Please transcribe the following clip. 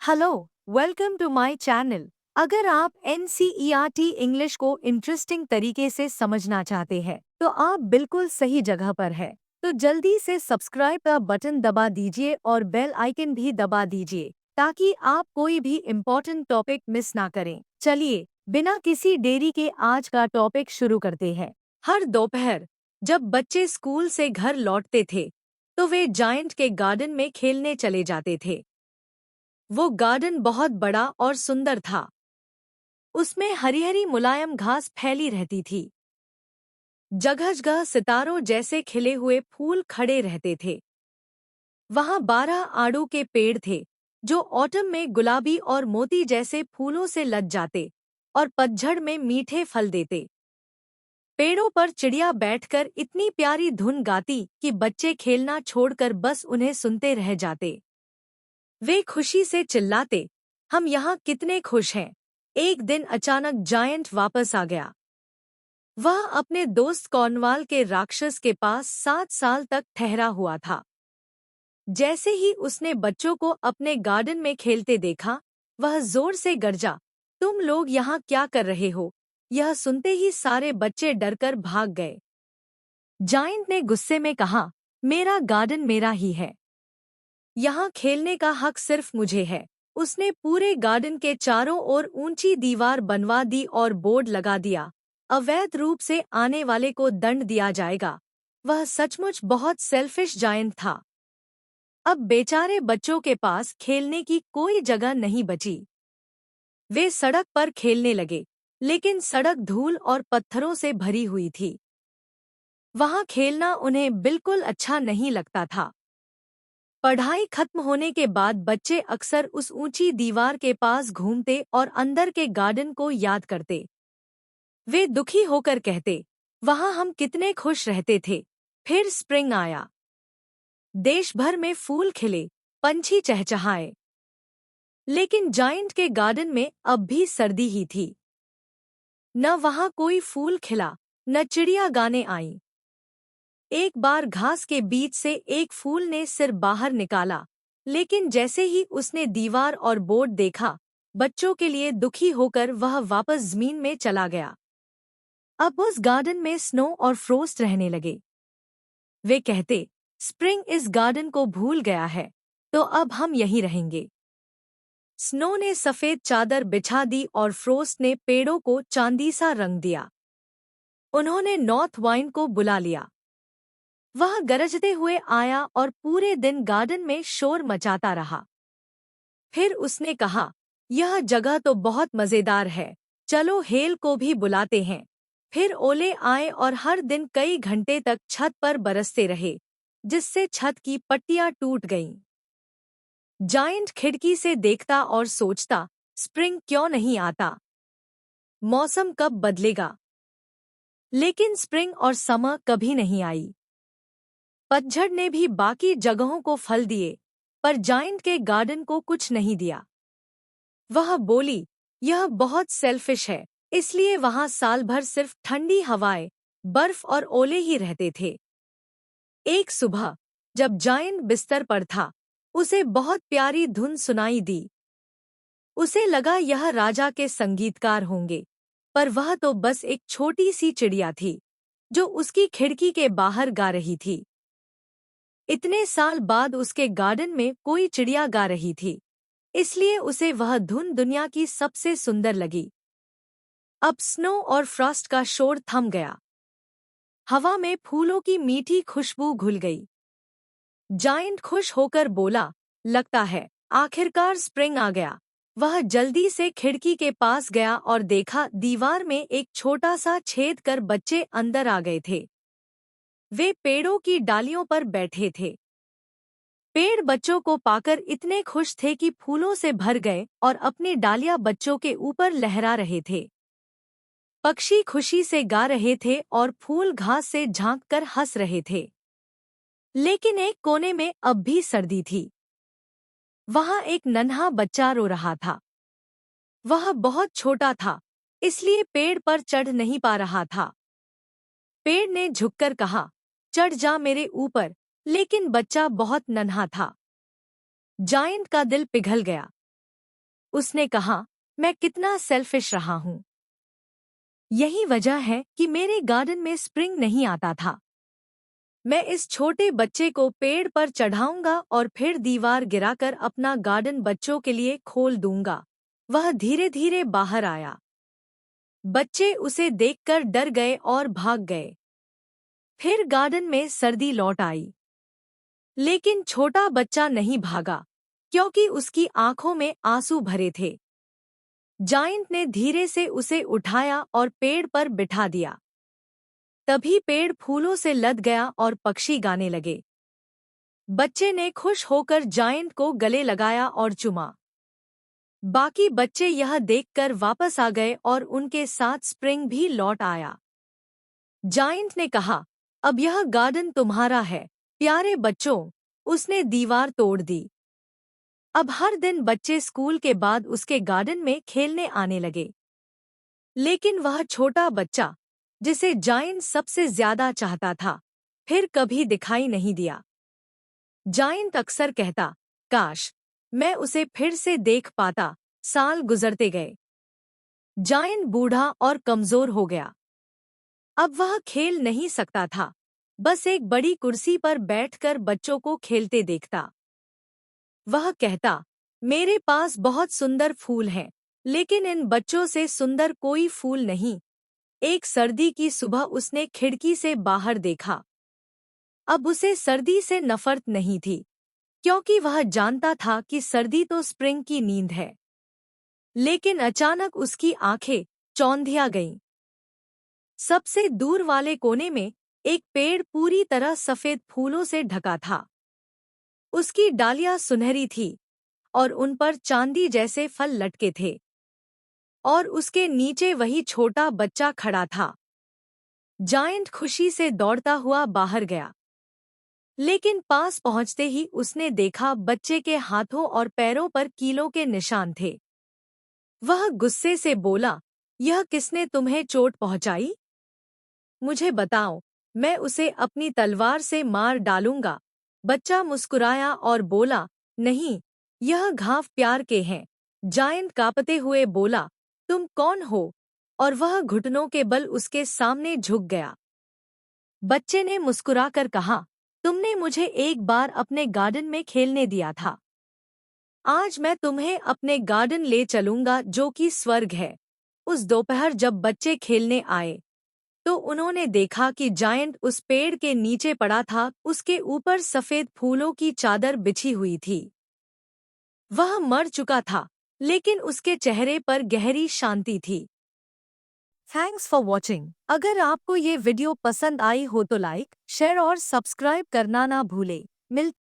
Hello, welcome to my channel. अगर आप NCERT English को इंटरेस्टिंग तरीके से समझना चाहते हैं, तो आप बिल्कुल सही जगह पर है। तो जल्दी से सब्सक्राइब का बटन दबा दीजिए और बेल आइकन भी दबा दीजिए, ताकि आप कोई भी इम्पोर्टेंट टॉपिक मिस ना करें। चलिए, बिना किसी देरी के आज का टॉपिक शुरू करते हैं। हर दोपहर जब बच्चे स्कूल से घर लौटते थे, तो वे जायंट के गार्डन में खेलने चले जाते थे। वो गार्डन बहुत बड़ा और सुंदर था। उसमें हरी हरी मुलायम घास फैली रहती थी। जगह जगह सितारों जैसे खिले हुए फूल खड़े रहते थे। वहां 12 आड़ू के पेड़ थे, जो ऑटम में गुलाबी और मोती जैसे फूलों से लद जाते और पतझड़ में मीठे फल देते। पेड़ों पर चिड़िया बैठकर इतनी प्यारी धुन गाती कि बच्चे खेलना छोड़कर बस उन्हें सुनते रह जाते। वे खुशी से चिल्लाते, हम यहाँ कितने खुश हैं। एक दिन अचानक जायंट वापस आ गया। वह अपने दोस्त कॉर्नवाल के राक्षस के पास 7 साल तक ठहरा हुआ था। जैसे ही उसने बच्चों को अपने गार्डन में खेलते देखा, वह जोर से गरजा, तुम लोग यहाँ क्या कर रहे हो? यह सुनते ही सारे बच्चे डरकर भाग गए। जायंट ने गुस्से में कहा, मेरा गार्डन मेरा ही है। यहाँ खेलने का हक सिर्फ मुझे है। उसने पूरे गार्डन के चारों ओर ऊंची दीवार बनवा दी और बोर्ड लगा दिया, अवैध रूप से आने वाले को दंड दिया जाएगा। वह सचमुच बहुत सेल्फिश जायंट था। अब बेचारे बच्चों के पास खेलने की कोई जगह नहीं बची। वे सड़क पर खेलने लगे, लेकिन सड़क धूल और पत्थरों से भरी हुई थी। वहां खेलना उन्हें बिल्कुल अच्छा नहीं लगता था। पढ़ाई खत्म होने के बाद बच्चे अक्सर उस ऊंची दीवार के पास घूमते और अंदर के गार्डन को याद करते। वे दुखी होकर कहते, वहां हम कितने खुश रहते थे। फिर स्प्रिंग आया। देश भर में फूल खिले, पंछी चहचहाए। लेकिन जायंट के गार्डन में अब भी सर्दी ही थी। न वहां कोई फूल खिला, न चिड़िया गाने आईं। एक बार घास के बीच से एक फूल ने सिर बाहर निकाला, लेकिन जैसे ही उसने दीवार और बोर्ड देखा, बच्चों के लिए दुखी होकर वह वापस जमीन में चला गया। अब उस गार्डन में स्नो और फ्रोस्ट रहने लगे। वे कहते, स्प्रिंग इस गार्डन को भूल गया है, तो अब हम यहीं रहेंगे। स्नो ने सफेद चादर बिछा दी और फ्रोस्ट ने पेड़ों को चांदी सा रंग दिया। उन्होंने नॉर्थ वाइंड को बुला लिया। वह गरजते हुए आया और पूरे दिन गार्डन में शोर मचाता रहा। फिर उसने कहा, यह जगह तो बहुत मजेदार है, चलो हेल को भी बुलाते हैं। फिर ओले आए और हर दिन कई घंटे तक छत पर बरसते रहे, जिससे छत की पट्टियां टूट गईं। जायंट खिड़की से देखता और सोचता, स्प्रिंग क्यों नहीं आता? मौसम कब बदलेगा? लेकिन स्प्रिंग और समर कभी नहीं आई। पतझड़ ने भी बाकी जगहों को फल दिए, पर जायंट के गार्डन को कुछ नहीं दिया। वह बोली, यह बहुत सेल्फिश है, इसलिए वहां साल भर सिर्फ ठंडी हवाएं, बर्फ और ओले ही रहते थे। एक सुबह जब जायंट बिस्तर पर था, उसे बहुत प्यारी धुन सुनाई दी। उसे लगा यह राजा के संगीतकार होंगे, पर वह तो बस एक छोटी सी चिड़िया थी, जो उसकी खिड़की के बाहर गा रही थी। इतने साल बाद उसके गार्डन में कोई चिड़िया गा रही थी, इसलिए उसे वह धुन दुनिया की सबसे सुंदर लगी। अब स्नो और फ्रॉस्ट का शोर थम गया। हवा में फूलों की मीठी खुशबू घुल गई। जायंट खुश होकर बोला, लगता है आखिरकार स्प्रिंग आ गया। वह जल्दी से खिड़की के पास गया और देखा दीवार में एक छोटा सा छेद कर बच्चे अंदर आ गए थे। वे पेड़ों की डालियों पर बैठे थे। पेड़ बच्चों को पाकर इतने खुश थे कि फूलों से भर गए और अपनी डालियां बच्चों के ऊपर लहरा रहे थे। पक्षी खुशी से गा रहे थे और फूल घास से झांककर हंस रहे थे। लेकिन एक कोने में अब भी सर्दी थी। वहां एक नन्हा बच्चा रो रहा था। वह बहुत छोटा था, इसलिए पेड़ पर चढ़ नहीं पा रहा था। पेड़ ने झुककर कहा, चढ़ जा मेरे ऊपर, लेकिन बच्चा बहुत नन्हा था। जायंट का दिल पिघल गया। उसने कहा, मैं कितना सेल्फिश रहा हूँ। यही वजह है कि मेरे गार्डन में स्प्रिंग नहीं आता था। मैं इस छोटे बच्चे को पेड़ पर चढ़ाऊंगा और फिर दीवार गिराकर अपना गार्डन बच्चों के लिए खोल दूंगा। वह धीरे धीरे बाहर आया। बच्चे उसे देखकर डर गए और भाग गए। फिर गार्डन में सर्दी लौट आई। लेकिन छोटा बच्चा नहीं भागा, क्योंकि उसकी आंखों में आंसू भरे थे। जायंट ने धीरे से उसे उठाया और पेड़ पर बिठा दिया। तभी पेड़ फूलों से लद गया और पक्षी गाने लगे। बच्चे ने खुश होकर जायंट को गले लगाया और चुमा। बाकी बच्चे यह देखकर वापस आ गए और उनके साथ स्प्रिंग भी लौट आया। जायंट ने कहा, अब यह गार्डन तुम्हारा है प्यारे बच्चों। उसने दीवार तोड़ दी। अब हर दिन बच्चे स्कूल के बाद उसके गार्डन में खेलने आने लगे। लेकिन वह छोटा बच्चा, जिसे जायंट सबसे ज्यादा चाहता था, फिर कभी दिखाई नहीं दिया। जायंट अक्सर कहता, काश मैं उसे फिर से देख पाता। साल गुजरते गए। जायंट बूढ़ा और कमजोर हो गया। अब वह खेल नहीं सकता था, बस एक बड़ी कुर्सी पर बैठकर बच्चों को खेलते देखता। वह कहता, मेरे पास बहुत सुंदर फूल हैं, लेकिन इन बच्चों से सुंदर कोई फूल नहीं। एक सर्दी की सुबह उसने खिड़की से बाहर देखा। अब उसे सर्दी से नफरत नहीं थी, क्योंकि वह जानता था कि सर्दी तो स्प्रिंग की नींद है। लेकिन अचानक उसकी आंखें चौंधिया गईं। सबसे दूर वाले कोने में एक पेड़ पूरी तरह सफेद फूलों से ढका था। उसकी डालियां सुनहरी थी और उन पर चांदी जैसे फल लटके थे। और उसके नीचे वही छोटा बच्चा खड़ा था। जायंट खुशी से दौड़ता हुआ बाहर गया। लेकिन पास पहुंचते ही उसने देखा बच्चे के हाथों और पैरों पर कीलों के निशान थे। वह गुस्से से बोला, यह किसने तुम्हें चोट पहुंचाई? मुझे बताओ, मैं उसे अपनी तलवार से मार डालूंगा। बच्चा मुस्कुराया और बोला, नहीं, यह घाव प्यार के हैं। जायंट कांपते हुए बोला, तुम कौन हो? और वह घुटनों के बल उसके सामने झुक गया। बच्चे ने मुस्कुराकर कहा, तुमने मुझे एक बार अपने गार्डन में खेलने दिया था। आज मैं तुम्हें अपने गार्डन ले चलूंगा, जो कि स्वर्ग है। उस दोपहर जब बच्चे खेलने आए, तो उन्होंने देखा कि जायंट उस पेड़ के नीचे पड़ा था। उसके ऊपर सफेद फूलों की चादर बिछी हुई थी। वह मर चुका था, लेकिन उसके चेहरे पर गहरी शांति थी। Thanks for watching. अगर आपको ये वीडियो पसंद आई हो तो लाइक, शेयर और सब्सक्राइब करना ना भूले।